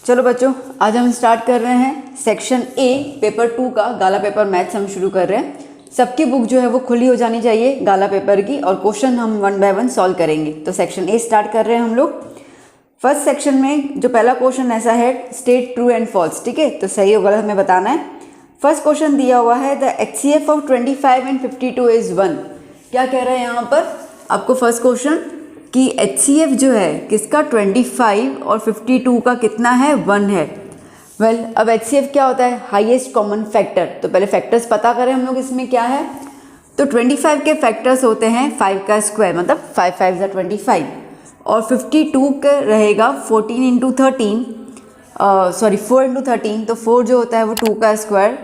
चलो बच्चों, आज हम स्टार्ट कर रहे हैं सेक्शन ए पेपर 2 का गाला पेपर मैथ्स हम शुरू कर रहे हैं। सबकी बुक जो है वो खुली हो जानी चाहिए गाला पेपर की, और क्वेश्चन हम 1 बाय 1 सॉल्व करेंगे। तो सेक्शन ए स्टार्ट कर रहे हैं हम लोग। फर्स्ट सेक्शन में जो पहला क्वेश्चन ऐसा है, स्टेट ट्रू एंड फॉल्स। ठीक है, तो सही और गलत हमें बताना है। फर्स्ट क्वेश्चन दिया हुआ है the HCF of 25 and 52 is 1। क्या कह रहे हैं यहाँ पर आपको फर्स्ट क्वेश्चन कि HCF जो है किसका 25 और 52 का कितना है 1 है। वेल, अब HCF क्या होता है? Highest common factor. तो पहले फैक्टर्स पता करें हम लोग इसमें क्या है। तो 25 के फैक्टर्स होते हैं 5 का स्क्वायर, मतलब 5 5 ज़ा 25, और 52 का रहेगा 14 इंटू 13, सॉरी 4 इंटू 13। तो 4 जो होता है वो 2 का स्क्वायर।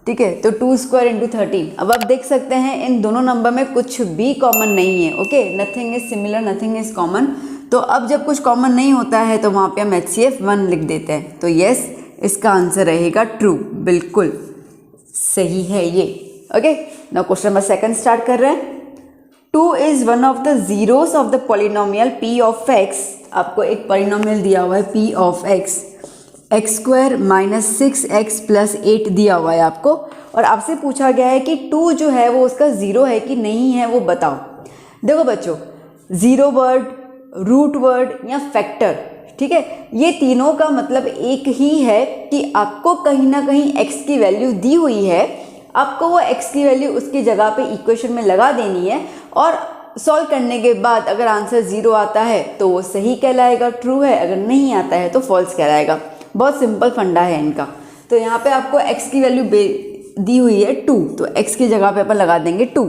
ठीक है, तो 2 स्क्वायर इंटू 13। अब आप देख सकते हैं इन दोनों नंबर में कुछ भी कॉमन नहीं है। Okay, nothing is similar, nothing is common. तो अब जब कुछ कॉमन नहीं होता है तो वहाँ पे हम HCF 1 लिख देते हैं। तो यस, इसका आंसर रहेगा ट्रू, बिल्कुल सही है ये। Okay, now question number 2 start कर रहे हैं। 2 is one of the zeros of the polynomial P of x। आपको एक पॉलिनोमियल दिया हुआ है P of x, x square minus 6x plus 8 दिया हुआ है आपको, और आपसे पूछा गया है कि 2 जो है वो उसका ज़ीरो है कि नहीं है वो बताओ। देखो बच्चों, ज़ीरो वर्ड, रूट वर्ड या फैक्टर, ठीक है, ये तीनों का मतलब एक ही है कि आपको कहीं ना कहीं x की वैल्यू दी हुई है, आपको वो x की वैल्यू उसकी जगह पे इक्वेशन में लगा देनी है, और सॉल्व करने के बाद अगर आंसर 0 आता है तो वो सही कहलाएगा, ट्रू है, अगर नहीं आता है तो फॉल्स कहलाएगा। बहुत सिंपल फंडा है इनका। तो यहाँ पे आपको x की वैल्यू दी हुई है 2, तो x की जगह पे अपन लगा देंगे 2।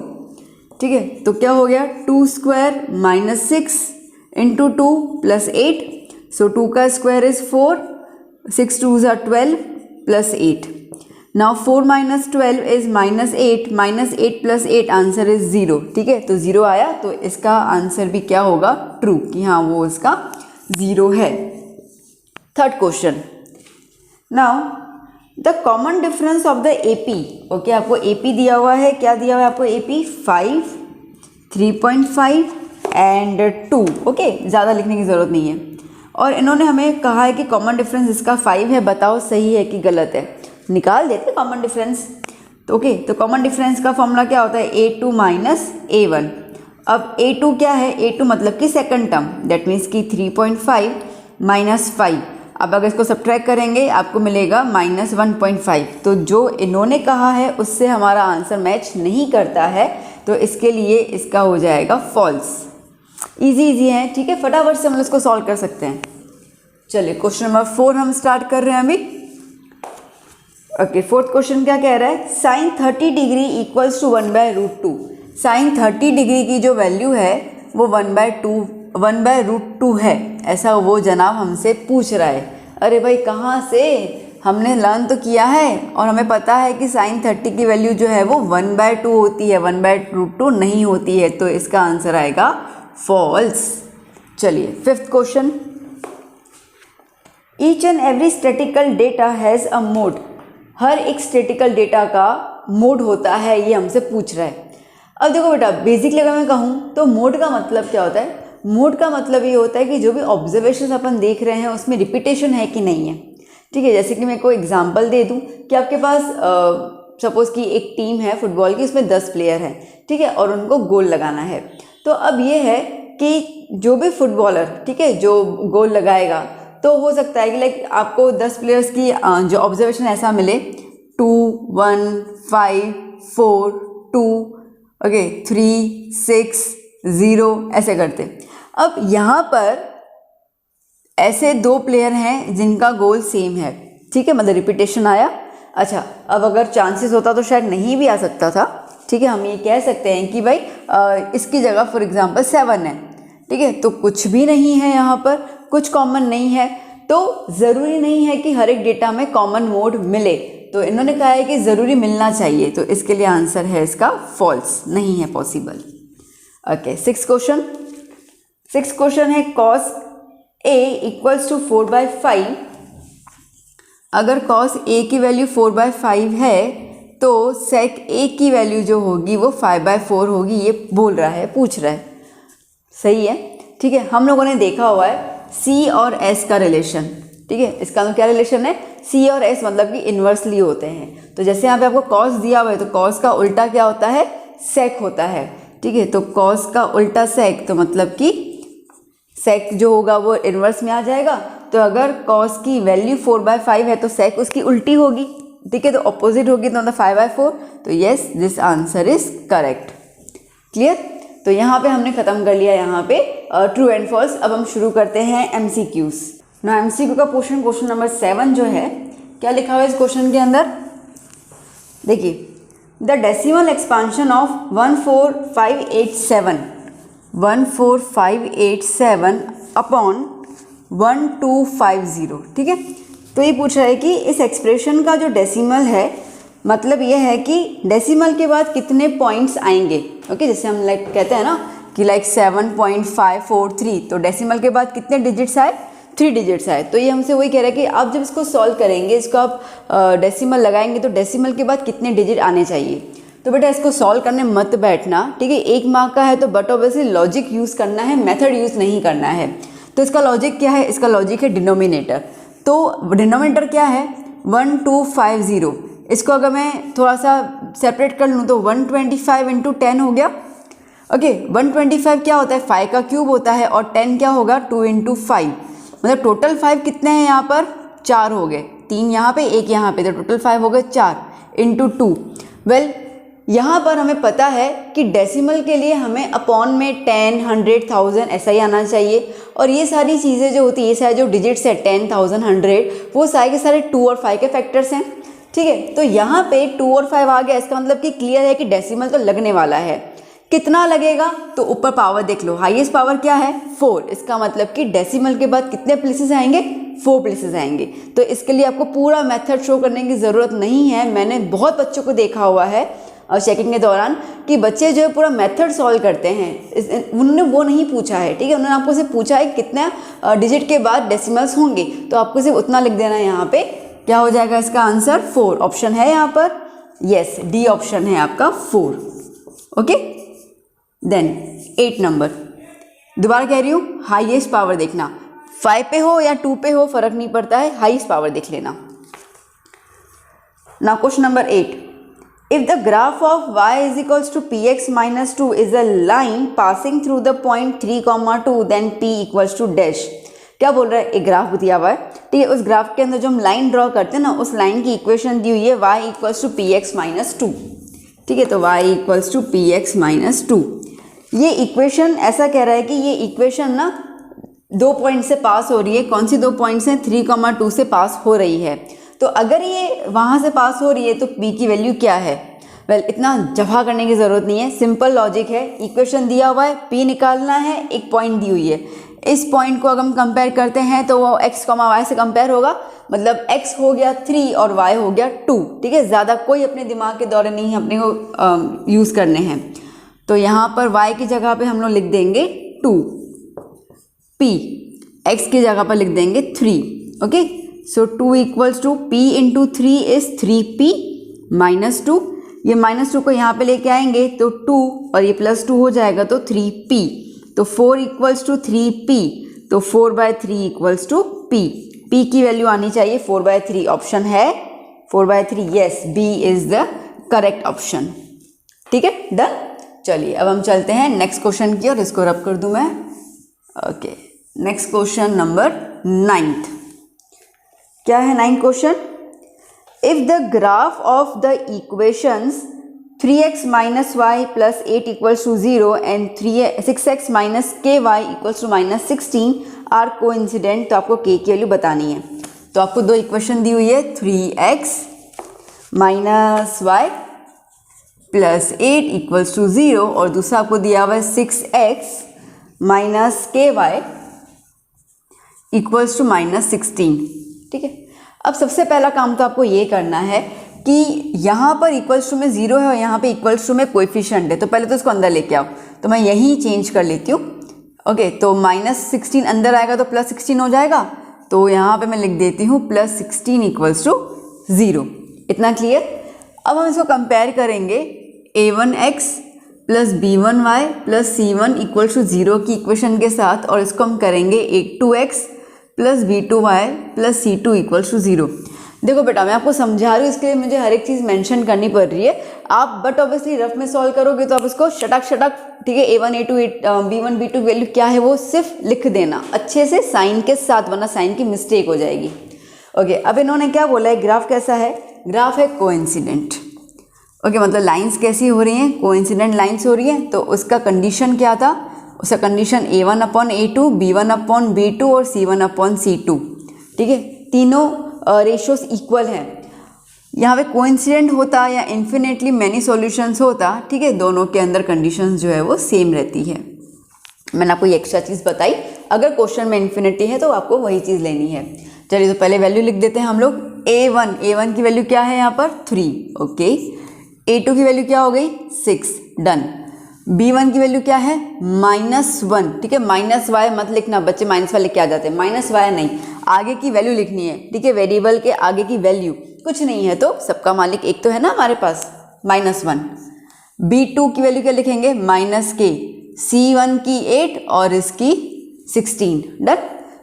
ठीक है, तो क्या हो गया 2 स्क्वायर माइनस 6 इंटू 2 प्लस 8। सो 2 का स्क्वायर इज 4, 6 2 ज़ा 12 plus 8। Now 4 minus 12 is minus 8, minus 8 plus 8 answer is 0। ठीक है, तो 0 आया, तो इसका आंसर भी क्या होगा? ट्रू, कि हाँ वो इसका 0 है। Third question, now the common difference of the AP। Okay, आपको AP दिया हुआ है, क्या दिया हुआ है आपको? AP 5, 3.5 and 2। ओके, ज़्यादा लिखने की ज़रूरत नहीं है। और इन्होंने हमें कहा है कि कॉमन डिफरेंस इसका 5 है, बताओ सही है कि गलत है। निकाल देते कॉमन डिफरेंस। तो ओके, तो कॉमन डिफरेंस का फॉर्मूला क्या होता है? A2 minus A1। अब A2 क्या है? A2 मतलब कि सेकंड टर्म, दैट मीन्स कि 3.5 माइनस 5। अब अगर इसको सब्ट्रैक्ट करेंगे आपको मिलेगा माइनस 1.5। तो जो इन्होंने कहा है उससे हमारा आंसर मैच नहीं करता है, तो इसके लिए इसका हो जाएगा फॉल्स। इजी है, ठीक है, फटाफट से हम इसको सॉल्व कर सकते हैं। चलिए क्वेश्चन नंबर 4 हम स्टार्ट कर रहे हैं अभी। ओके, फोर्थ क्वेश्चन क्या कह रहा है? Sine 30 degree equals to 1/√2। Sine 30 degree की जो वैल्यू है वो 1/√2 है, ऐसा वो जनाब हमसे पूछ रहा है। अरे भाई कहाँ से? हमने लर्न तो किया है और हमें पता है कि साइन 30 की वैल्यू जो है वो 1/2 होती है, 1/√2 नहीं होती है, तो इसका आंसर आएगा फॉल्स। चलिए fifth question, each and every statical data has a mode. हर एक स्टैटिकल डेटा का मोड होता है, ये हमसे पूछ रहा है। अब देखो बेटा, बेसिकली अगर मैं कहूँ तो मोड का मतलब क्या होता है? मोड का मतलब ये होता है कि जो भी ऑब्जर्वेशन अपन देख रहे हैं उसमें रिपीटेशन है कि नहीं है। ठीक है, जैसे कि मैं कोई एग्जांपल दे दूं कि आपके पास सपोज़ कि एक टीम है फुटबॉल की, उसमें 10 प्लेयर हैं, ठीक है, और उनको गोल लगाना है। तो अब ये है कि जो भी फुटबॉलर, ठीक है, जो गोल लगाएगा, तो हो सकता है कि लाइक आपको 10 प्लेयर्स की जो ऑब्जर्वेशन ऐसा मिले 2 1 5 4 2, ओके 3 6 0 ऐसे करते। अब यहाँ पर ऐसे 2 प्लेयर हैं जिनका गोल सेम है, ठीक है, मतलब रिपीटेशन आया। अच्छा, अब अगर चांसेस होता तो शायद नहीं भी आ सकता था। ठीक है, हम ये कह सकते हैं कि भाई इसकी जगह फॉर एग्जांपल 7 है, ठीक है, तो कुछ भी नहीं है, यहाँ पर कुछ कॉमन नहीं है, तो ज़रूरी नहीं है कि हर एक डेटा में कॉमन मोड मिले। तो इन्होंने कहा है कि ज़रूरी मिलना चाहिए, तो इसके लिए आंसर है इसका फॉल्स, नहीं है पॉसिबल। ओके, सिक्स क्वेश्चन है cos A इक्वल्स टू 4/5। अगर cos A की वैल्यू 4/5 है तो sec A की वैल्यू जो होगी वो 5/4 होगी, ये बोल रहा है, पूछ रहा है। सही है, ठीक है, हम लोगों ने देखा हुआ है C और S का रिलेशन, ठीक है। इसका मतलब क्या रिलेशन है, सी और एस मतलब कि इन्वर्सली होते हैं। तो जैसे यहाँ पे आपको कॉस दिया हुआ है तो कॉस का उल्टा क्या होता है, सेक होता है, ठीक है। तो कॉस का उल्टा सेक, तो मतलब कि सेक जो होगा वो इन्वर्स में आ जाएगा। तो अगर कॉस की वैल्यू 4/5 है तो सेक उसकी उल्टी होगी, ठीक है, तो ऑपोजिट होगी, तो मतलब 5/4। तो yes, this answer is correct. Clear. तो यहाँ पे हमने खत्म कर लिया यहाँ पे ट्रू एंड फॉल्स। अब हम शुरू करते हैं MCQs। ना MCQ का क्वेश्चन नंबर 7 जो है, क्या लिखा हुआ है इस क्वेश्चन के अंदर, देखिए, the decimal expansion of 14587 upon 1250, ठीक है। तो ये पूछ रहा है कि इस एक्सप्रेशन का जो डेसिमल है, मतलब ये है कि डेसिमल के बाद कितने पॉइंट्स आएंगे। ओके, जैसे हम लाइक कहते हैं ना कि लाइक 7.543, तो डेसिमल के बाद कितने डिजिट्स आए, 3 डिजिट्स आए। तो ये हमसे वही कह रहा है कि आप जब इसको सॉल्व करेंगे, इसको आप डेसिमल लगाएंगे तो डेसिमल के बाद कितने डिजिट आने चाहिए। तो बेटा इसको सॉल्व करने मत बैठना, ठीक है। 1 मार्क का है तो बट ऑब्वियसली लॉजिक यूज़ करना है, मेथड यूज़ नहीं करना है। तो इसका लॉजिक क्या है, इसका लॉजिक है डिनोमिनेटर। तो डिनोमिनेटर क्या है, 1250। इसको अगर मैं थोड़ा सा सेपरेट कर लूँ तो 125 × 10 हो गया। ओके, 125 क्या होता है, 5 का क्यूब होता है, और 10 क्या होगा, 2 × 5, मतलब टोटल 5 कितने हैं यहाँ पर, 4 हो गए, 3 यहाँ पे 1 यहाँ पे, तो टोटल 5 हो गए 4 × 2। वेल, यहाँ पर हमें पता है कि डेसिमल के लिए हमें अपॉन में 10, 100, 1000 ऐसा ही आना चाहिए। और ये सारी चीज़ें जो होती है, ये सारे जो डिजिट्स है 10, 1000, 100, वो सारे के सारे 2 और 5 के फैक्टर्स हैं, ठीक है। तो यहाँ पे 2 और 5 आ गया, इसका मतलब कि क्लियर है कि डेसिमल तो लगने वाला है। कितना लगेगा, तो ऊपर पावर देख लो, हाईएस्ट पावर क्या है, 4। इसका मतलब कि डेसिमल के बाद कितने प्लेसेस आएंगे, 4 प्लेसेस आएंगे। तो इसके लिए आपको पूरा मेथड शो करने की ज़रूरत नहीं है। मैंने बहुत बच्चों को देखा हुआ है और चेकिंग के दौरान कि बच्चे जो है पूरा मेथड सॉल्व करते हैं, उन्होंने वो नहीं पूछा है, ठीक है। उन्होंने आपको सिर्फ पूछा है कितना डिजिट के बाद डेसिमल्स होंगे, तो आपको सिर्फ उतना लिख देना है। यहाँ पे क्या हो जाएगा इसका आंसर, 4 ऑप्शन है यहाँ पर, यस, डी ऑप्शन है आपका 4। ओके, देन 8 नंबर, दोबारा कह रही हूँ, हाईएस्ट पावर देखना, 5 पे हो या 2 पे हो फर्क नहीं पड़ता है, हाईएस्ट पावर देख लेना। Now question number 8, if the graph of y is equals to px minus 2 is a line passing through the point 3,2 then p equals to dash। क्या बोल रहा है, एक ग्राफ दिया हुआ है, ठीक है। उस ग्राफ के अंदर जो हम लाइन ड्रॉ करते हैं ना, उस लाइन की इक्वेशन दी हुई है y equals to px minus 2, ठीक है। तो y equals to px minus 2, ये इक्वेशन ऐसा कह रहा है कि ये इक्वेशन ना 2 पॉइंट से पास हो रही है। कौन सी 2 पॉइंट्स हैं, 3,2 से पास हो रही है। तो अगर ये वहाँ से पास हो रही है तो p की वैल्यू क्या है। वेल, इतना जफा करने की ज़रूरत नहीं है, सिंपल लॉजिक है। इक्वेशन दिया हुआ है, p निकालना है, एक पॉइंट दी हुई है। इस पॉइंट को अगर हम कंपेयर करते हैं तो वो x, y से कंपेयर होगा, मतलब x हो गया 3 और y हो गया 2, ठीक है। ज़्यादा कोई अपने दिमाग के दौरे नहीं अपने को यूज़ करने हैं। तो यहाँ पर y की जगह पे हम लोग लिख देंगे 2, p, x की जगह पर लिख देंगे 3, okay. So 2 equals to p into 3 is 3p minus 2। ये माइनस 2 को यहाँ पे लेके आएंगे तो 2 और ये प्लस 2 हो जाएगा तो 3p। तो 4 इक्वल्स टू 3p, तो 4/3 इक्वल्स टू p। p की वैल्यू आनी चाहिए 4/3, ऑप्शन है 4/3, yes, b is the correct option, ठीक है, डन। चलिए अब हम चलते हैं नेक्स्ट क्वेश्चन की और इसको रब कर दूं मैं। Okay, next question number 9th, क्या है 9th question, if the graph of the equations 3x minus y plus 8 equals to 0 and 6x minus ky equals to minus 16 are coincident, तो आपको k की वैल्यू बतानी है। तो आपको 2 इक्वेशन दी हुई है, 3x minus y plus 8 equals to 0 और दूसरा आपको दिया हुआ है 6x minus ky equals to minus 16, ठीक है। अब सबसे पहला काम तो आपको ये करना है कि यहाँ पर इक्वल्स टू में 0 है और यहाँ पे इक्वल्स टू में कोएफिशिएंट है, तो पहले तो इसको अंदर लेके आओ। तो मैं यही चेंज कर लेती हूँ, ओके। तो -16 अंदर आएगा तो +16 हो जाएगा, तो यहाँ पे मैं लिख देती हूँ +16 इक्वल्स टू 0। इतना क्लियर। अब हम इसको कंपेयर करेंगे a1x plus b1y plus c1 equals to 0 की इक्वेशन के साथ, और इसको हम करेंगे a2x plus B2y plus C2 equals to 0। देखो बेटा मैं आपको समझा रही हूँ, इसके लिए मुझे हर एक चीज़ मेंशन करनी पड़ रही है। आप बट ऑब्वियसली रफ में सॉल्व करोगे तो आप उसको शटक ठीक है, A1 A2 B1 B2 value क्या है वो सिर्फ लिख देना अच्छे से साइन के साथ, वरना साइन की मिस्टेक हो जाएगी। ओके, अब इन्होंने क्या बोला है, ग्राफ कैसा है, ग्राफ है कोइंसिडेंट। ओके, मतलब लाइंस कैसी हो रही हैं, कोइंसिडेंट लाइंस हो रही हैं। तो उसका कंडीशन क्या था, उसका कंडीशन A1/A2 B1/B2 और C1/C2। ठीक है, तीनों रेशियोज इक्वल हैं। यहाँ पे कोइंसिडेंट होता या इन्फिनेटली मैनी सॉल्यूशंस होता, ठीक है, दोनों के अंदर कंडीशंस जो है वो सेम रहती है। मैंने आपको ये एक्स्ट्रा चीज़ बताई, अगर क्वेश्चन में इन्फिनिटी है तो आपको वही चीज़ लेनी है। चलिए तो पहले वैल्यू लिख देते हैं हम लोग। A1 की वैल्यू क्या है यहाँ पर 3, ओके। A2 की वैल्यू क्या हो गई 6, डन। B1 की वैल्यू क्या है -1, ठीक है। -y मत लिखना बच्चे, -y लिख के आ जाते हैं, -y नहीं, आगे की वैल्यू लिखनी है, ठीक है। वेरिएबल के आगे की वैल्यू कुछ नहीं है तो सबका मालिक एक तो है ना हमारे पास, -1। B2 की वैल्यू क्या लिखेंगे -k, C1 की 8 और इसकी 16, डन।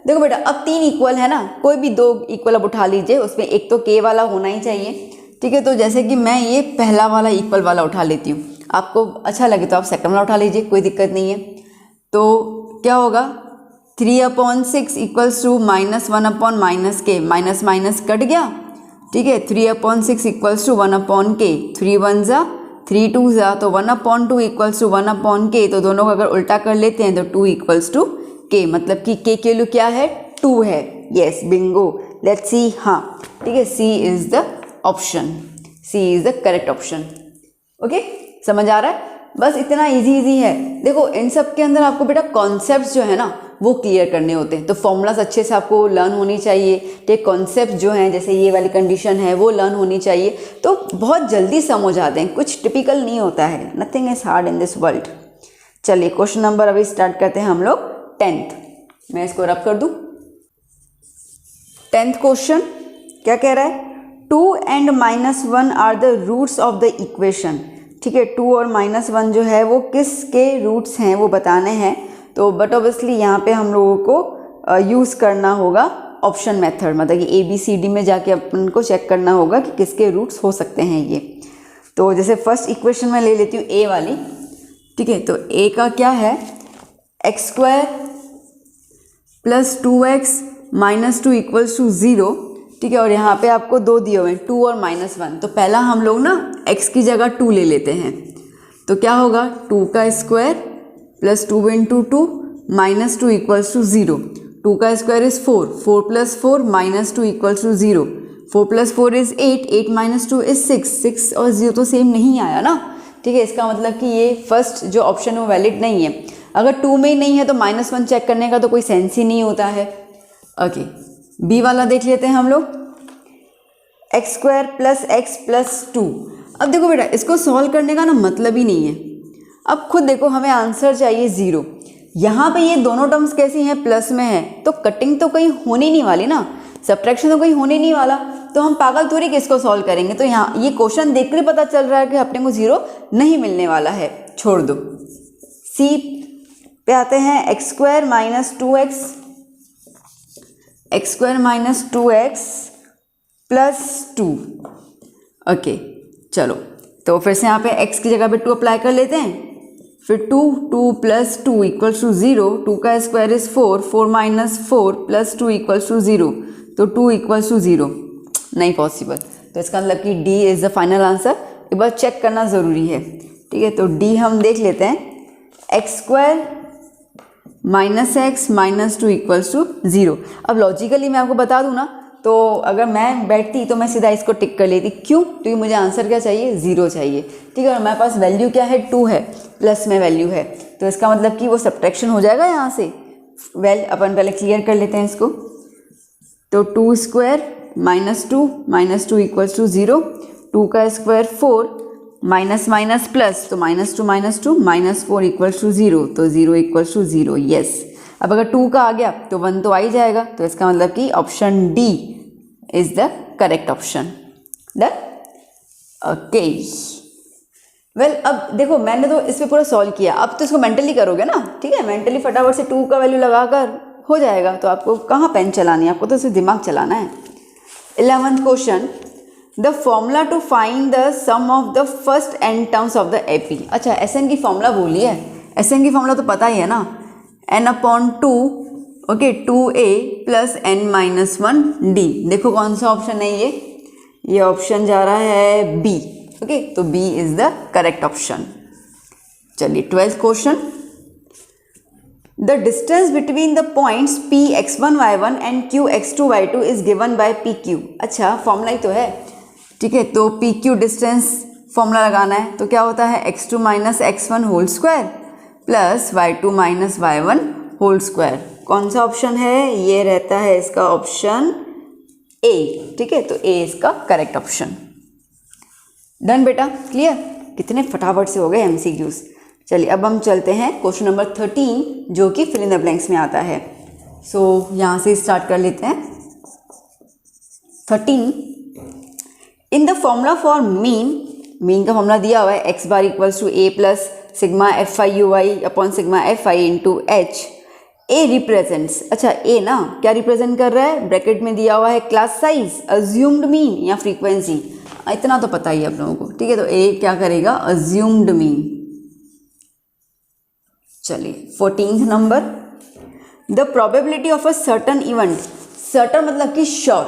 देखो बेटा अब 3 इक्वल है ना, कोई भी 2 इक्वल अब उठा लीजिए, उसमें एक तो k वाला होना ही चाहिए, ठीक है। तो जैसे कि मैं ये पहला वाला इक्वल वाला उठा लेती हूँ, आपको अच्छा लगे तो आप सेकंड वाला उठा लीजिए, कोई दिक्कत नहीं है। तो क्या होगा 3/6 equals to -1/-k, minus minus cut गया, ठीक है। 3/6 इक्वल्स टू 1/k, 3 1 ज़ा 3 2 ज़ा, तो 1/2 इक्वल्स टू 1/k। तो दोनों को अगर उल्टा कर लेते हैं तो 2 इक्वल्स टू k, मतलब कि k की वैल्यू क्या है 2 है। यस बिंगो, लेट्स सी, हाँ ठीक है, C is the option, C is the correct option. Okay, समझ आ रहा है, बस इतना इजी है। देखो इन सब के अंदर आपको बेटा कॉन्सेप्ट्स जो है ना वो क्लियर करने होते हैं, तो फॉर्मूलाज अच्छे से आपको लर्न होनी चाहिए, ठीक। कॉन्सेप्ट जो हैं जैसे ये वाली कंडीशन है वो लर्न होनी चाहिए, तो बहुत जल्दी समझ आते हैं, कुछ टिपिकल नहीं होता है, nothing is hard in this world. चलिए क्वेश्चन नंबर अभी स्टार्ट करते हैं हम लोग 10th। मैं इसको रब कर दूं। 10th क्वेश्चन क्या कह रहा है, 2 and -1 are the roots of the equation, ठीक है। 2 और -1 जो है वो किसके रूट्स हैं वो बताने हैं। तो बट ऑब्वियसली यहाँ पे हम लोगों को यूज़ करना होगा ऑप्शन मेथड, मतलब कि ABCD में जाके अपन को चेक करना होगा कि किसके रूट्स हो सकते हैं ये। तो जैसे फर्स्ट इक्वेशन में ले लेती हूँ A वाली, ठीक है। तो A का क्या है, x² + 2x - 2 इक्वल्स टू 0, ठीक है। और यहाँ पे आपको 2 दिए हुए हैं 2 और -1, तो पहला हम लोग ना x की जगह 2 ले लेते हैं। तो क्या होगा 2 का स्क्वायर + 2 × 2 -2 इक्वल्स टू 0। 2 का square is 4, 4 + 4 -2 equals to 0, 4 + 4 is 8, 8 - 2 is 6, 6 और 0 तो सेम नहीं आया ना, ठीक है। इसका मतलब कि ये फर्स्ट जो ऑप्शन है वो वैलिड नहीं है। अगर 2 में ही नहीं है तो -1 चेक करने का तो कोई सेंस ही नहीं होता है। ओके, B वाला देख लेते हैं हम लोग, x² + x + 2। अब देखो बेटा इसको सॉल्व करने का ना मतलब ही नहीं है, अब खुद देखो हमें आंसर चाहिए 0। यहाँ पे ये दोनों टर्म्स कैसी हैं, प्लस में है, तो कटिंग तो कहीं होनी नहीं वाली ना, सब्ट्रैक्शन तो कहीं होने नहीं वाला, तो हम पागल थोड़ी किसको सॉल्व करेंगे। तो यहाँ ये क्वेश्चन देख कर पता चल रहा है कि अपने को 0 नहीं मिलने वाला है, छोड़ दो। C पे आते हैं, x² - 2x, x² - 2x + 2। Okay चलो, तो फिर से यहाँ पे x की जगह पे 2 अप्लाई कर लेते हैं, फिर 2 + 2 इक्वल्स टू 0, 2 का स्क्वायर इज 4, 4 - 4 + 2 इक्वल्स टू 0, तो 2 इक्वल्स टू 0 नहीं पॉसिबल। तो इसका मतलब कि D is the final answer. एक बार चेक करना ज़रूरी है, ठीक है। तो D हम देख लेते हैं, x² - x - 2 इक्वल्स टू 0। अब लॉजिकली मैं आपको बता दूँ ना, तो अगर मैं बैठती तो मैं सीधा इसको टिक कर लेती, क्यों, क्योंकि मुझे आंसर क्या चाहिए 0 चाहिए, ठीक है। और हमारे पास वैल्यू क्या है 2 है, प्लस में वैल्यू है, तो इसका मतलब कि वो सब्ट्रैक्शन हो जाएगा यहाँ से। अपन पहले क्लियर कर लेते हैं इसको। तो 2² - 2 - 2 इक्वल्स टू 0, 2 का स्क्वायर 4, माइनस प्लस, तो -2 - 2 -4 इक्वल्स टू 0, तो 0 इक्वल्स टू 0, यस। अब अगर 2 का आ गया तो 1 तो आ ही जाएगा, तो इसका मतलब कि option D is the correct option, done. Okay well, अब देखो मैंने तो इस पे पूरा सॉल्व किया, अब तो इसको मेंटली करोगे ना, ठीक है। मेंटली फटाफट से 2 का वैल्यू लगाकर हो जाएगा। तो आपको कहाँ पेन चलानी है, आपको तो सिर्फ दिमाग चलाना है। 11th question, the formula to find the sum of the first n terms of the AP। अच्छा, Sn की फॉर्मूला बोली है, Sn की फॉर्मूला तो पता ही है ना, n/2 okay 2a plus n-1 d। देखो कौन सा ऑप्शन है ये ऑप्शन जा रहा है B। ओके, तो B is the correct option. चलिए 12th question, the distance between the points Px1y1 and Qx2y2 is given by PQ। अच्छा, फॉर्मूला ही तो है, ठीक है। तो PQ डिस्टेंस फॉर्मूला लगाना है, तो क्या होता है x2 minus x1 whole square plus y2 minus y1 whole square. कौन सा ऑप्शन है, ये रहता है इसका ऑप्शन A, ठीक है। तो A इसका करेक्ट ऑप्शन। डन बेटा, क्लियर। कितने फटाफट से हो गए MCQs। चलिए अब हम चलते हैं क्वेश्चन नंबर 13 जो कि फिल इन द ब्लैंक्स में आता है। सो यहाँ से स्टार्ट कर लेते हैं। 13, in the formula for mean का फॉर्मूला दिया हुआ है x bar equals to a plus sigma fi upon sigma fi into h। A represents, अच्छा ए ना क्या रिप्रेजेंट कर रहा है, ब्रैकेट में दिया हुआ है क्लास साइज, अज्यूम्ड मीन या फ्रीक्वेंसी, इतना तो पता ही है आप लोगों को, ठीक है। तो ए क्या करेगा, अज्यूम्ड मीन। चलिए 14th number, the probability of a certain event. Certain मतलब कि श्योर,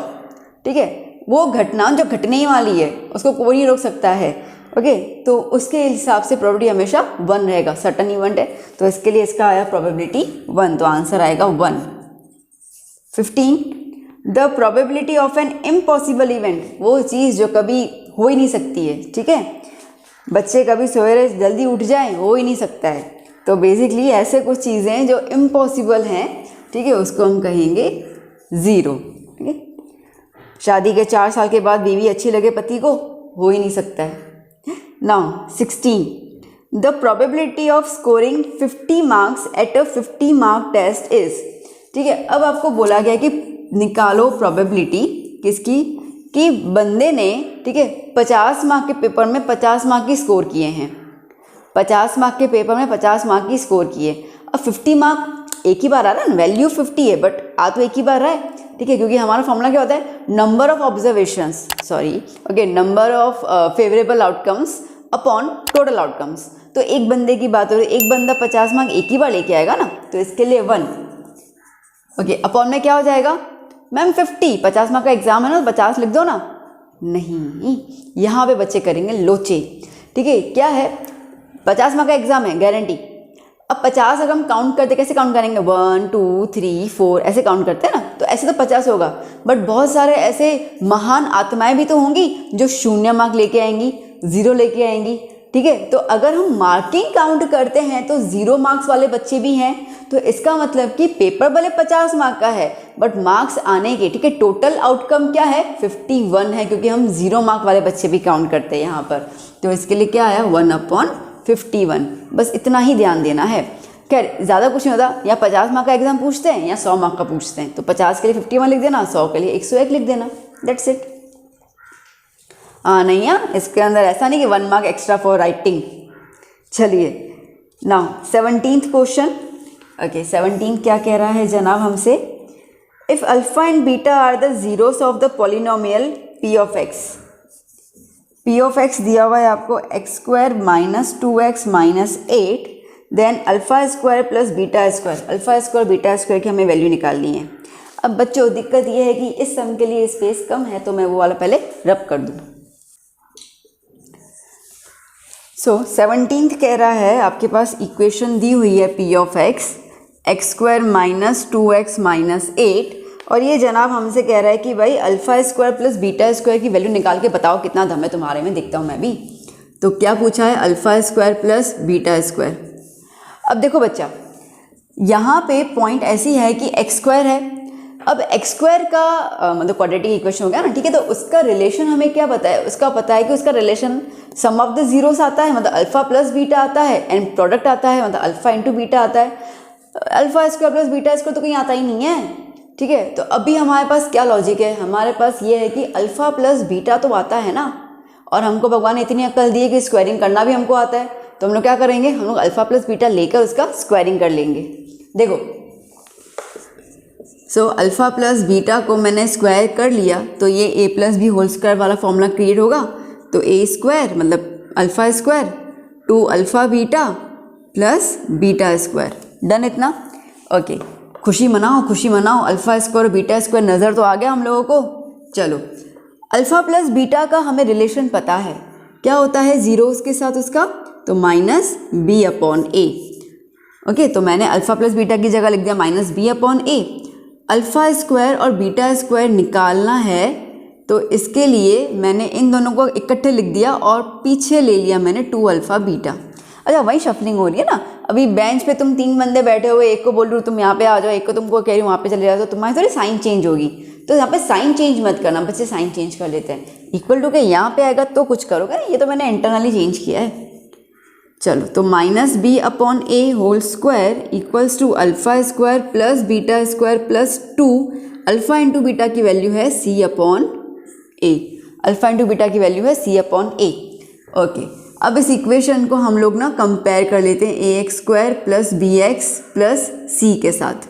ठीक है, वो घटना जो घटने ही वाली है उसको कोई नहीं रोक सकता है। ओके, तो उसके हिसाब से प्रोबेबिलिटी हमेशा 1 रहेगा। सर्टन इवेंट है तो इसके लिए इसका आया प्रोबेबिलिटी 1, तो आंसर आएगा 1। 15, the probability of an impossible event, वो चीज़ जो कभी हो ही नहीं सकती है, ठीक है। बच्चे कभी सवेरे जल्दी उठ जाएं, हो ही नहीं सकता है। तो बेसिकली ऐसे कुछ चीज़ें जो इम्पॉसिबल हैं, ठीक है, उसको हम कहेंगे 0, ठीक है। शादी के 4 साल के बाद बीवी अच्छी लगे पति को, हो ही नहीं सकता है। Now 16, the probability of scoring 50 marks at a 50 mark test is, ठीक है। अब आपको बोला गया कि निकालो प्रोबेबिलिटी किसकी, कि बंदे ने, ठीक है, 50 मार्क के पेपर में 50 मार्क की स्कोर किए हैं, 50 मार्क के पेपर में 50 मार्क की स्कोर किए। अब 50 मार्क एक ही बार आ रहा है ना, वैल्यू 50 है बट आ तो एक ही बार रहा है, ठीक है, क्योंकि हमारा फॉर्मूला क्या होता है, number of observations, number of favourable outcomes upon total outcomes. तो एक बंदे की बात हो रही है, एक बंदा 50 मार्क एक ही बार लेके आएगा ना, तो इसके लिए 1, ओके, अपॉन में क्या हो जाएगा मैम 50 मार्क का एग्जाम है ना, तो 50 लिख दो ना, नहीं, यहाँ पे बच्चे करेंगे लोचे, ठीक है। क्या है, 50 मार्क का एग्जाम है गारंटी। अब 50 अगर हम काउंट करते, कैसे काउंट करेंगे, 1 2 3 4 ऐसे काउंट करते हैं ना, तो ऐसे तो 50 होगा, बट बहुत सारे ऐसे महान आत्माएं भी तो होंगी जो 0 मार्क लेके आएंगी, 0 लेके आएंगी, ठीक है। तो अगर हम मार्किंग काउंट करते हैं तो 0 मार्क्स वाले बच्चे भी हैं, तो इसका मतलब कि पेपर भले 50 मार्क का है बट मार्क्स आने के, ठीक है, टोटल आउटकम क्या है 51 है, क्योंकि हम 0 मार्क वाले बच्चे भी काउंट करते हैं यहाँ पर। तो इसके लिए क्या आया 1/51, बस इतना ही ध्यान देना है। खैर ज़्यादा कुछ नहीं होता, या 50 मार्क का एग्जाम पूछते हैं या 100 मार्क का पूछते हैं, तो 50 के लिए 51 लिख देना, 100 के लिए 101 लिख देना, दैट्स इट। नहीं यार, इसके अंदर ऐसा नहीं कि 1 मार्क एक्स्ट्रा फॉर राइटिंग। चलिए नाउ 17th क्वेश्चन। ओके, 17 क्या कह रहा है जनाब हमसे, if alpha and beta are the zeros of the polynomial P of X दिया हुआ है आपको x² minus 2x minus 8, then alpha square plus beta square, alpha square beta square की हमें वैल्यू निकालनी है। अब बच्चों दिक्कत ये है कि इस सम के लिए स्पेस कम है, तो मैं वो वाला पहले रब कर दूँ। 17th कह रहा है आपके पास इक्वेशन दी हुई है p of x² minus 2x minus 8, और ये जनाब हमसे कह रहा है कि भाई alpha square plus beta square की वैल्यू निकाल के बताओ कितना दम है तुम्हारे में, देखता हूँ मैं भी। तो क्या पूछा है, alpha square plus beta square. अब देखो बच्चा, यहाँ पे पॉइंट ऐसी है कि x² है, अब x² का मतलब क्वाड्रेटिक इक्वेशन हो गया ना, ठीक है। तो उसका रिलेशन हमें क्या पता है, उसका पता है कि उसका relation sum of the zeros आता है, मतलब अल्फा प्लस बीटा आता है, एंड प्रोडक्ट आता है, मतलब अल्फा इंटू बीटा आता है। Alpha square plus beta square तो कहीं आता ही नहीं है, ठीक है। तो अभी हमारे पास क्या लॉजिक है, हमारे पास ये है कि अल्फा प्लस बीटा तो आता है ना, और हमको भगवान ने इतनी अक्ल दी है कि स्क्वायरिंग करना भी हमको आता है, तो हम लोग क्या करेंगे, हम लोग अल्फा प्लस बीटा लेकर उसका स्क्वायरिंग कर लेंगे। देखो सो अल्फ़ा प्लस बीटा को मैंने स्क्वायर कर लिया तो ये A plus B whole square वाला फॉर्मूला क्रिएट होगा। तो ए स्क्वायर मतलब alpha square two alpha beta plus beta square. Done इतना? ओके, खुशी मनाओ खुशी मनाओ, अल्फ़ा स्क्वायर बीटा स्क्वायर नज़र तो आ गया हम लोगों को। चलो, अल्फ़ा प्लस बीटा का हमें रिलेशन पता है, क्या होता है ज़ीरोज़ के साथ उसका, तो माइनस बी अपॉन ए। ओके, तो मैंने अल्फ़ा प्लस बीटा की जगह लिख दिया minus B upon A. Alpha square और बीटा स्क्वायर निकालना है तो इसके लिए मैंने इन दोनों को इकट्ठे लिख दिया और पीछे ले लिया मैंने टू अल्फ़ा बीटा। अच्छा, वही शफलिंग हो रही है ना। अभी बेंच पे तुम 3 बंदे बैठे हुए, एक को बोल रही हूँ तुम यहाँ पे आ जाओ, एक को तुमको कह रही हूँ वहाँ पे चले जाओ, तो तुम्हारी थोड़ी साइन चेंज होगी। तो यहाँ पे साइन चेंज मत करना, बच्चे साइन चेंज कर लेते हैं। इक्वल टू के यहाँ पे आएगा तो कुछ करोगे ना, ये तो मैंने इंटरनली चेंज किया है। चलो, तो minus B upon A whole square equals to alpha square plus beta square plus 2 alpha into beta की वैल्यू है C upon A. Alpha into beta की वैल्यू है सी अपॉन ए। ओके, अब इस इक्वेशन को हम लोग ना कंपेयर कर लेते हैं a x square plus b x plus c के साथ।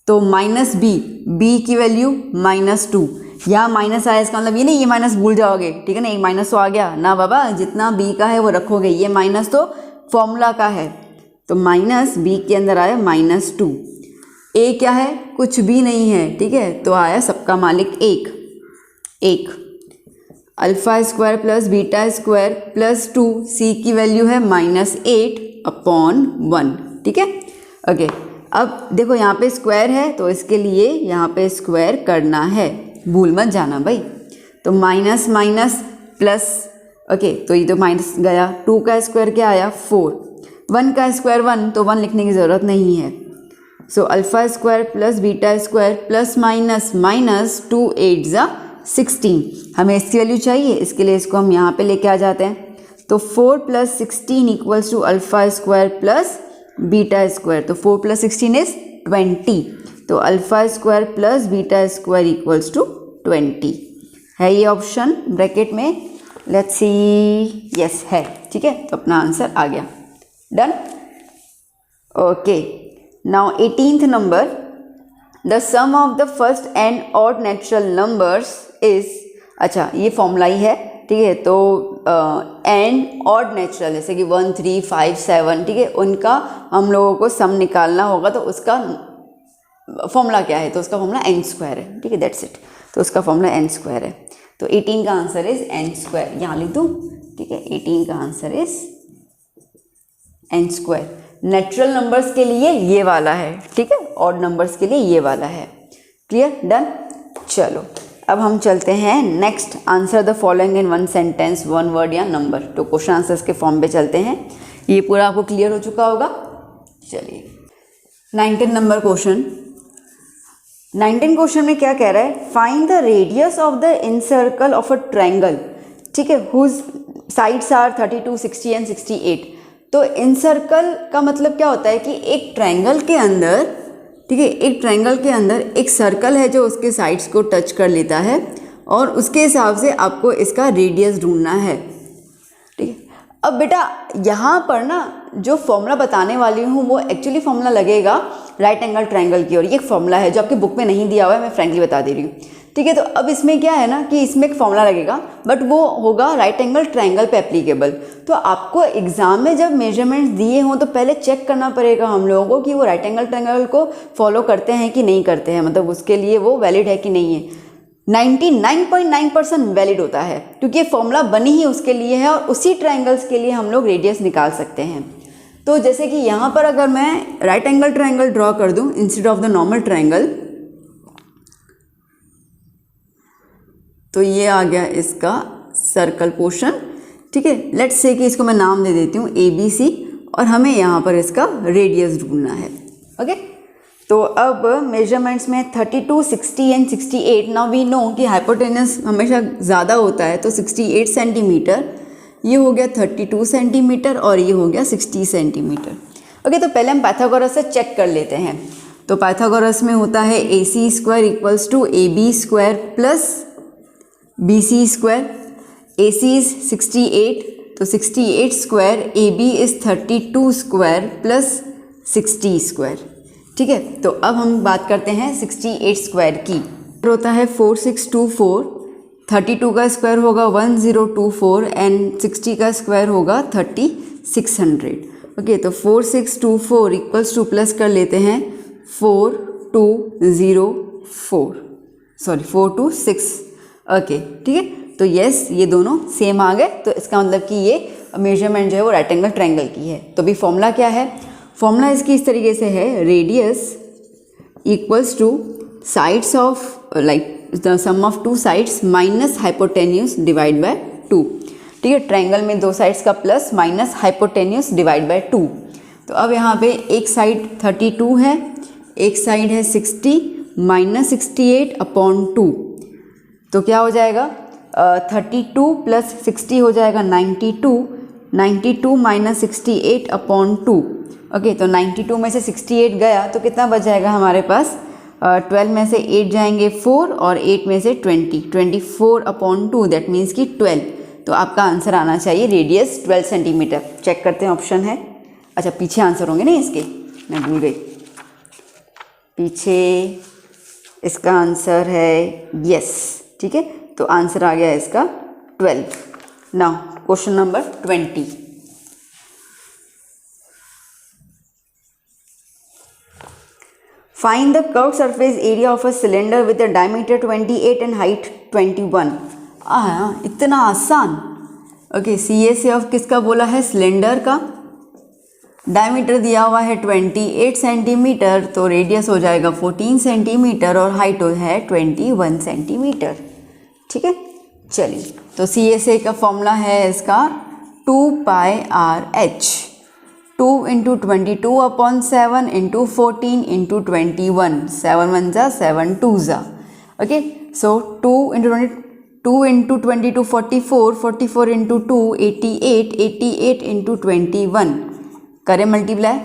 तो माइनस बी की वैल्यू -2, यहाँ माइनस आया इसका मतलब ये नहीं ये माइनस भूल जाओगे, ठीक है ना, एक माइनस तो आ गया ना बाबा, जितना बी का है वो रखोगे, ये माइनस तो फॉर्मूला का है। तो माइनस बी के अंदर आया -2। ए क्या है, कुछ भी नहीं है, ठीक है, तो आया सबका मालिक एक। Alpha square plus beta square plus 2 सी की वैल्यू है -8 अपॉन 1, ठीक है। ओके, अब देखो यहाँ पे स्क्वायर है तो इसके लिए यहाँ पे स्क्वायर करना है, भूल मत जाना भाई। तो माइनस माइनस प्लस, ओके, तो ये तो माइनस गया, 2 का स्क्वायर क्या आया 4, 1 का स्क्वायर 1, तो 1 लिखने की ज़रूरत नहीं है। सो alpha square plus beta square plus minus minus 2 8 ज़ा 16, हमें इसकी वैल्यू चाहिए, इसके लिए इसको हम यहाँ पे लेके आ जाते हैं। तो 4 + 16 equals to alpha square plus beta square, तो 4 + 16 इज 20, तो alpha square plus beta square equals to 20 है ये ऑप्शन ब्रैकेट में। लेट्स सी, यस है, ठीक है, तो अपना आंसर आ गया। Done. Okay, now 18th number, the sum of the first and odd natural numbers is, अच्छा ये फॉर्मूला ही है, ठीक है, तो एंड ऑड नेचुरल जैसे कि 1 3 5 7, ठीक है, उनका हम लोगों को सम निकालना होगा, तो उसका फॉर्मूला क्या है, तो उसका फॉर्मूला n² है, ठीक है, दैट्स इट, तो उसका फॉर्मूला n² है। तो 18 का आंसर इज n², यहाँ लिख दूँ, ठीक है, 18 का answer is n²। Natural numbers के लिए ये वाला है, ठीक है, ऑड नंबर्स के लिए ये वाला है। क्लियर? डन। चलो, अब हम चलते हैं next, answer the following in 1 sentence 1 word या नंबर। तो क्वेश्चन आंसर्स के फॉर्म पे चलते हैं, ये पूरा आपको क्लियर हो चुका होगा। चलिए 19 नंबर क्वेश्चन। 19 क्वेश्चन में क्या कह रहा है, find the radius of the encircle of a triangle, ठीक है, हुज साइड्स आर 32 60 एंड 68। तो इनसर्कल का मतलब क्या होता है कि एक ट्रायंगल के अंदर, ठीक है, एक ट्रायंगल के अंदर एक सर्कल है जो उसके साइड्स को टच कर लेता है और उसके हिसाब से आपको इसका रेडियस ढूंढना है, ठीक है। अब बेटा यहाँ पर ना जो फॉर्मूला बताने वाली हूँ वो एक्चुअली फॉर्मूला लगेगा राइट एंगल ट्रायंगल की, और ये एक फॉर्मूला है जो आपकी बुक में नहीं दिया हुआ है, मैं फ्रैंकली बता दे रही हूँ, ठीक है। तो अब इसमें क्या है ना कि इसमें एक फॉर्मूला लगेगा, बट वो होगा राइट एंगल ट्रायंगल पे एप्लीकेबल। तो आपको एग्जाम में जब मेजरमेंट्स दिए हों तो पहले चेक करना पड़ेगा हम लोगों को कि वो राइट एंगल ट्रायंगल को फॉलो करते हैं कि नहीं करते हैं, मतलब उसके लिए वो वैलिड है कि नहीं है। 99.9% वैलिड होता है, क्योंकि ये फॉर्मूला बनी ही उसके लिए है और उसी ट्रायंगल्स के लिए हम लोग रेडियस निकाल सकते हैं। तो जैसे कि यहाँ पर अगर मैं राइट एंगल ट्रायंगल ड्रॉ कर दूँ instead of the normal triangle, तो ये आ गया इसका सर्कल पोर्शन, ठीक है। लेट्स से कि इसको मैं नाम दे देती हूँ ABC, और हमें यहाँ पर इसका रेडियस ढूंढना है, ओके। तो अब मेजरमेंट्स में 32 60 एंड 68, नाउ वी नो कि हाइपोटेनस हमेशा ज़्यादा होता है, तो 68 सेंटीमीटर, ये हो गया 32 सेंटीमीटर और ये हो गया 60 सेंटीमीटर, ओके। तो पहले हम पाइथागोरस से चेक कर लेते हैं। तो पाइथागोरस में होता है AC² equals to AB² plus BC²। AC is 68, तो 68 square, AB is 32 square plus 60 square, ठीक है, तो अब हम बात करते हैं 68 स्क्वायर की। होता है 4624, 32 का स्क्वायर होगा 1024 एंड 60 का स्क्वायर होगा 3600। ओके, तो 4624 इक्वल्स टू प्लस कर लेते हैं 4206। ओके, ठीक है, तो यस ये दोनों सेम आ गए, तो इसका मतलब कि ये मेजरमेंट जो है वो राइट एंगल ट्रायंगल की है। तो भी फॉर्मूला क्या है, फॉर्मूला इसकी इस तरीके से है, radius equals to sides of like the sum of two sides minus hypotenuse divide by 2। ठीक है, ट्रायंगल में दो साइड्स का plus minus hypotenuse divide by 2। तो अब यहाँ पे एक साइड 32 है, एक साइड है 60 माइनस 68 अपॉन 2। तो क्या हो जाएगा 32 प्लस 60 हो जाएगा 92 माइनस 68 अपॉन 2। ओके, तो 92 में से 68 गया तो कितना बच जाएगा हमारे पास, 12 में से 8 जाएंगे 4 और 8 में से 24 अपॉन 2, दैट मीन्स कि 12। तो आपका आंसर आना चाहिए रेडियस 12 सेंटीमीटर। चेक करते हैं ऑप्शन है, अच्छा पीछे आंसर होंगे ना इसके, मैं भूल गई, पीछे इसका आंसर है यस। ठीक है, तो आंसर आ गया इसका 12। Now question number 20। Find the curved surface area of a cylinder with a diameter 28 and height 21। इतना आसान। ओके, CA से ऑफ किसका बोला है, सिलेंडर का। डायमीटर दिया हुआ है 28 सेंटीमीटर, तो रेडियस हो जाएगा 14 सेंटीमीटर और हाइट है 21 सेंटीमीटर। ठीक है, चलिए, तो CA का फॉर्मूला है इसका 2πRh, 2 into 22 upon 7 into 14 into 21, 7 1 जा 7 2 जा। Okay, so 2 into 22 44, 44 into 2 88, 88 into 21 करें मल्टीप्लाई,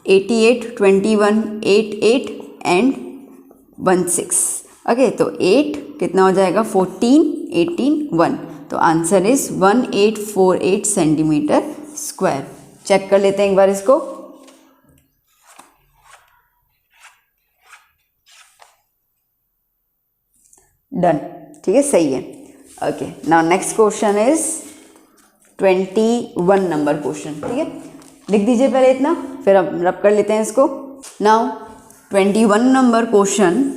88 21 88 एंड 16। ओके, तो 8 कितना हो जाएगा 14 18 1, तो answer is 1848 centimetre square. Check कर लेते हैं एक बार इसको। डन, ठीक है, सही है। Okay, now next question is 21 number question. ठीक है, लिख दीजिए पहले इतना, फिर अब रब कर लेते हैं इसको। Now 21 number question,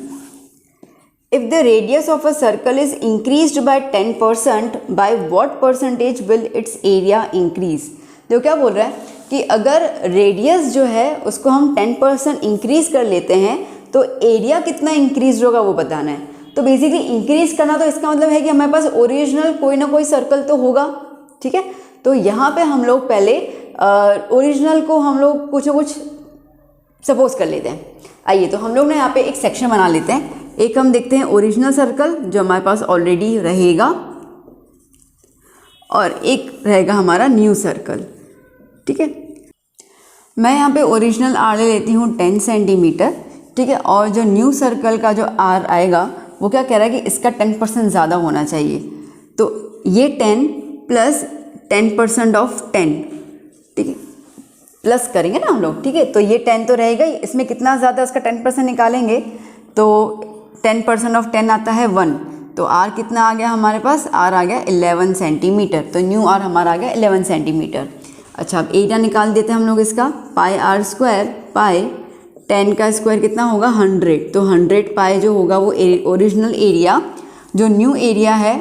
if the radius of a circle is increased by 10%, by what percentage will it's area increase. जो क्या बोल रहा है कि अगर रेडियस जो है उसको हम 10% इंक्रीज कर लेते हैं तो एरिया कितना इंक्रीज होगा वो बताना है। तो बेसिकली इंक्रीज करना, तो इसका मतलब है कि हमारे पास ओरिजिनल कोई ना कोई सर्कल तो होगा। ठीक है, तो यहाँ पे हम लोग पहले ओरिजिनल को हम लोग कुछ ना कुछ सपोज कर लेते हैं। आइए, तो हम लोग ना यहाँ पे एक सेक्शन बना लेते हैं। एक हम देखते हैं ओरिजिनल सर्कल जो हमारे पास ऑलरेडी रहेगा, और एक रहेगा हमारा न्यू सर्कल। ठीक है, मैं यहाँ पे ओरिजिनल आर ले लेती हूँ 10 सेंटीमीटर। ठीक है, और जो न्यू सर्कल का जो आर आएगा वो क्या कह रहा है कि इसका 10% ज़्यादा होना चाहिए। तो ये 10 प्लस 10% ऑफ 10, ठीक है, प्लस करेंगे ना हम लोग। ठीक है, तो ये 10 तो रहेगा ही, इसमें कितना ज़्यादा उसका 10% निकालेंगे तो 10% ऑफ 10 आता है 1। तो आर कितना आ गया हमारे पास, आर आ गया 11 सेंटीमीटर। तो न्यू आर हमारा आ गया 11 सेंटीमीटर। अच्छा, अब एरिया निकाल देते हैं हम लोग इसका, पाई आर स्क्वायर, पाई 10 का स्क्वायर कितना होगा 100, तो 100 पाई जो होगा वो ओरिजिनल एरिया, जो न्यू एरिया है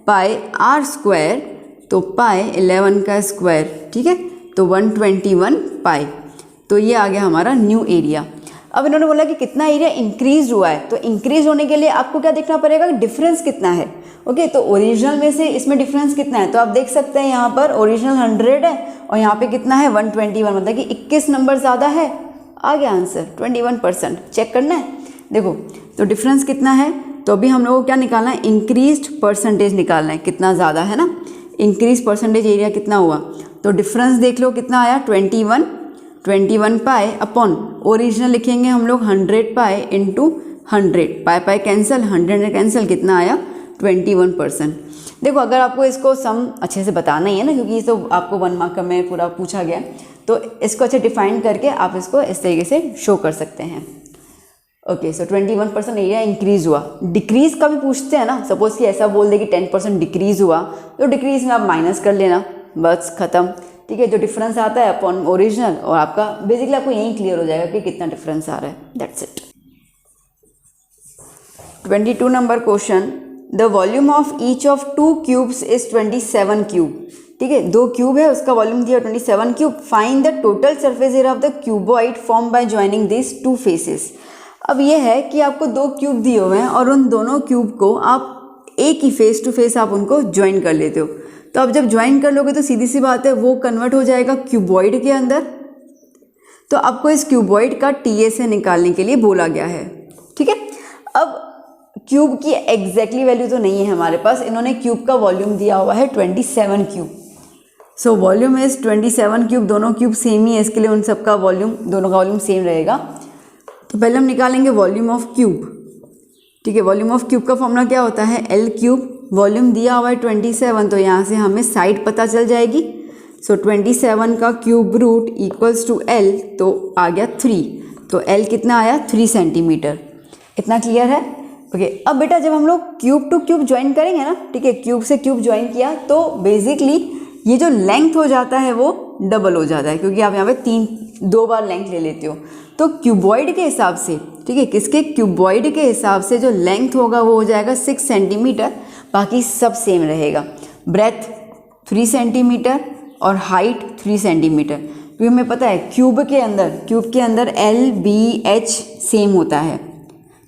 पाई आर स्क्वायर, तो पाई 11 का स्क्वायर। ठीक है, तो 121 पाई, तो ये आ गया हमारा न्यू एरिया। अब इन्होंने बोला कि कितना एरिया इंक्रीज हुआ है, तो इंक्रीज होने के लिए आपको क्या देखना पड़ेगा, डिफरेंस कितना है। ओके, तो ओरिजिनल में से इसमें डिफरेंस कितना है, तो आप देख सकते हैं यहाँ पर ओरिजिनल 100 है और यहाँ पे कितना है 121, मतलब कि 21 नंबर ज़्यादा है। आ गया आंसर 21%। चेक करना है, देखो तो डिफरेंस कितना है, तो अभी हम लोगों को क्या निकालना है, इंक्रीज्ड परसेंटेज निकालना है, कितना ज़्यादा है ना। इंक्रीज परसेंटेज एरिया कितना हुआ, तो डिफरेंस देख लो कितना आया 21 पाई अपॉन ओरिजिनल लिखेंगे हम लोग 100 पाई इंटू 100, पाई पाई कैंसिल, 100 कैंसिल, कितना आया 21%। देखो अगर आपको इसको सम अच्छे से बताना ही है ना, क्योंकि ये तो आपको 1 मार्क में पूरा पूछा गया, तो इसको अच्छे डिफाइन करके आप इसको इस तरीके से शो कर सकते हैं। ओके, सो 21% एरिया इंक्रीज हुआ। डिक्रीज का भी पूछते हैं ना, सपोज कि ऐसा बोल दे कि 10% डिक्रीज हुआ, तो डिक्रीज में आप माइनस कर लेना, बस खत्म। ठीक है, जो डिफरेंस आता है अपॉन ओरिजिनल और आपका बेसिकली आपको यही क्लियर हो जाएगा कि कितना डिफरेंस आ रहा है। That's it. 22 number question, the volume of each of 2 cubes is 27 cube. ठीक है, 2 क्यूब है, उसका वॉल्यूम दिया 27 cube. Find the total surface area of the cuboid form by joining this 2 faces. अब यह है कि आपको 2 क्यूब दिए हुए हैं और उन दोनों क्यूब को आप एक ही फेस टू फेस आप उनको ज्वाइन कर लेते हो। तो अब जब ज्वाइन कर लोगे तो सीधी सी बात है वो कन्वर्ट हो जाएगा क्यूबॉइड के अंदर। तो आपको इस क्यूबॉइड का टीएसए निकालने के लिए बोला गया है। ठीक है, अब क्यूब की एग्जैक्टली वैल्यू तो नहीं है हमारे पास, इन्होंने क्यूब का वॉल्यूम दिया हुआ है 27 cube. So volume is 27 cube, दोनों क्यूब सेम ही है, इसके लिए उन सबका वॉल्यूम, दोनों का वॉल्यूम सेम रहेगा। तो पहले हम निकालेंगे वॉल्यूम ऑफ क्यूब। ठीक है, वॉल्यूम ऑफ क्यूब का फॉर्मूला क्या होता है, एल क्यूब। वॉल्यूम दिया हुआ है 27, तो यहाँ से हमें साइड पता चल जाएगी। सो 27 का cube root equals to L, तो आ गया 3। तो एल कितना आया, 3 सेंटीमीटर। इतना क्लियर है? ओके, अब बेटा जब हम लोग क्यूब टू क्यूब ज्वाइन करेंगे ना, ठीक है, क्यूब से क्यूब ज्वाइन किया तो बेसिकली ये जो लेंथ हो जाता है वो डबल हो जाता है, क्योंकि आप यहाँ पे 2 बार लेंथ ले लेते हो। तो क्यूबॉइड के हिसाब से, ठीक है, किसके, क्यूबॉइड के हिसाब से जो लेंथ होगा वो हो जाएगा 6 सेंटीमीटर, बाकी सब सेम रहेगा। ब्रेथ 3 सेंटीमीटर और हाइट 3 सेंटीमीटर, क्योंकि हमें पता है क्यूब के अंदर एल बी एच सेम होता है।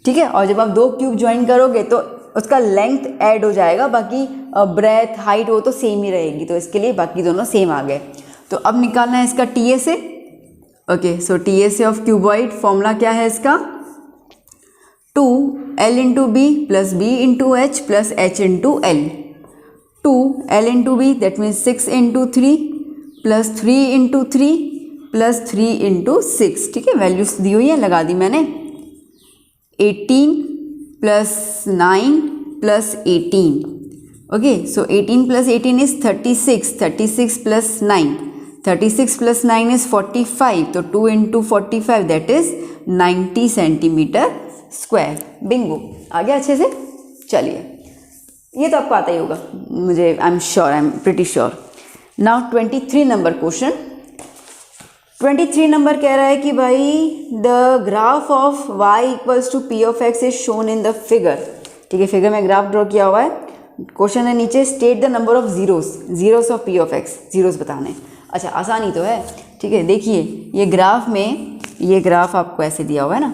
ठीक है, और जब आप 2 क्यूब ज्वाइन करोगे तो उसका लेंथ ऐड हो जाएगा, बाकी ब्रेथ हाइट वो तो सेम ही रहेगी, तो इसके लिए बाकी दोनों सेम आ गए। तो अब निकालना है इसका TSA. Okay, so TSA of cuboid formula क्या है इसका, 2l into B plus B into H plus H into L. 2l into B that means 6 into 3 plus 3 into 3 plus 3 into 6। ठीक है, वैल्यूज दी हुई है, लगा दी मैंने। 18 plus 9 plus 18। Okay, so 18 plus 18 is 36, 36 plus 9, 36 plus 9 is 45, तो 2 into 45 that is 90 centimetre square. Bingo, आ गया अच्छे से। चलिए, ये तो आपको आता ही होगा, मुझे I am pretty sure. Now 23 number question. 23 number कह रहा है कि भाई the graph of y equals to P of X is shown in the figure. ठीक है, फिगर में ग्राफ ड्रॉ किया हुआ है। क्वेश्चन है नीचे, state the number of zeros of P of x, zeros बताने। अच्छा, आसानी तो है। ठीक है, देखिए ये ग्राफ में, ये ग्राफ आपको ऐसे दिया हुआ है ना।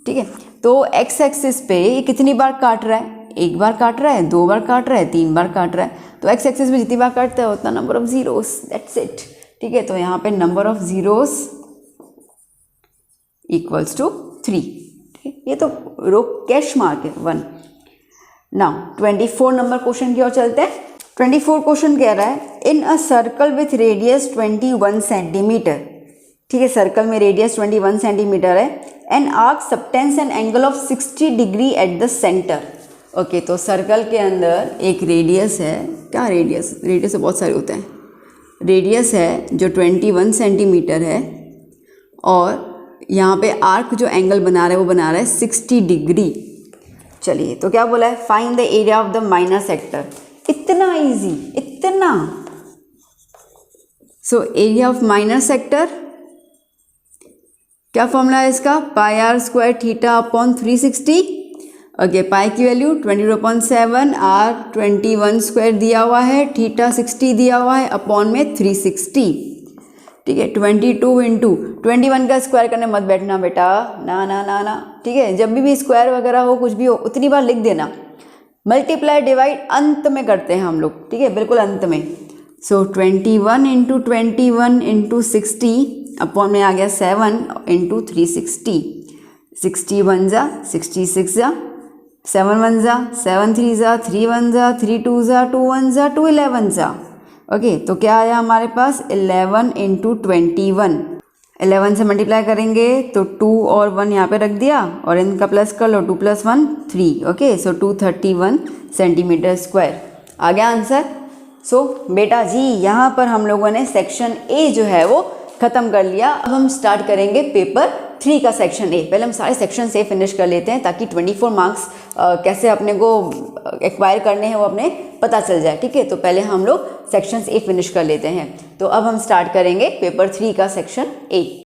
ठीक है, तो एक्स एक्सिस पे ये कितनी बार काट रहा है, 1 बार काट रहा है, 2 बार काट रहा है, 3 बार काट रहा है। तो एक्स एक्सिस पे जितनी बार काटता है उतना number of zeros, that's it. ठीक है, तो यहाँ पे number of zeros equals to 3। ठीक है, ये तो रो कैश मार्क है 1। नाउ 24 नंबर क्वेश्चन की ओर चलते हैं। 24 क्वेश्चन कह रहा है, in a circle with radius 21 centimetre. ठीक है, सर्कल में रेडियस 21 सेंटीमीटर है, an arc subtends an angle of 60 degree at the centre. Okay, तो सर्कल के अंदर एक रेडियस है, क्या रेडियस तो बहुत सारे होते हैं। रेडियस है जो 21 सेंटीमीटर है, और यहाँ पे आर्क जो एंगल बना रहा है वो बना रहा है 60 डिग्री। चलिए, तो क्या बोला है, find the area of the minor sector. इतना इजी, इतना। So area of minor sector, क्या फॉर्मूला है इसका, pi r square theta upon 360। ओके, पाई की वैल्यू 22/7, आर 21 स्क्वायर दिया हुआ है, थीटा 60 दिया हुआ है, अपॉन में 360। ठीक है, 22 इंटू 21 का स्क्वायर करने मत बैठना बेटा, ना ना ना ना। ठीक है, जब भी स्क्वायर वगैरह हो, कुछ भी हो, उतनी बार लिख देना। मल्टीप्लाई डिवाइड अंत में करते हैं हम लोग। ठीक है, बिल्कुल अंत में। सो 21 इंटू 21 इंटू 60 अपॉन में आ गया 7 इंटू 360। 60 1 जा 66 जा, 7 1 जा 7 3 जा, 3 1 जा 3 2 जा, 2 1 जा 2 11 जा। ओके, तो क्या आया हमारे पास, 11 इंटू 21। 11 से मल्टीप्लाई करेंगे तो 2 और 1 यहाँ पे रख दिया, और इनका प्लस कर लो, 2 + 1 3। ओके, सो 231 सेंटीमीटर स्क्वायर आ गया आंसर। सो बेटा जी यहाँ पर हम लोगों ने सेक्शन ए जो है वो ख़त्म कर लिया। अब हम स्टार्ट करेंगे पेपर 3 का सेक्शन ए। पहले हम सारे सेक्शन ए फिनिश कर लेते हैं ताकि 24 मार्क्स कैसे अपने को एक्वायर करने हैं वो अपने पता चल जाए, ठीक है। तो पहले हम लोग सेक्शन ए फिनिश कर लेते हैं। तो अब हम स्टार्ट करेंगे पेपर 3 का सेक्शन ए।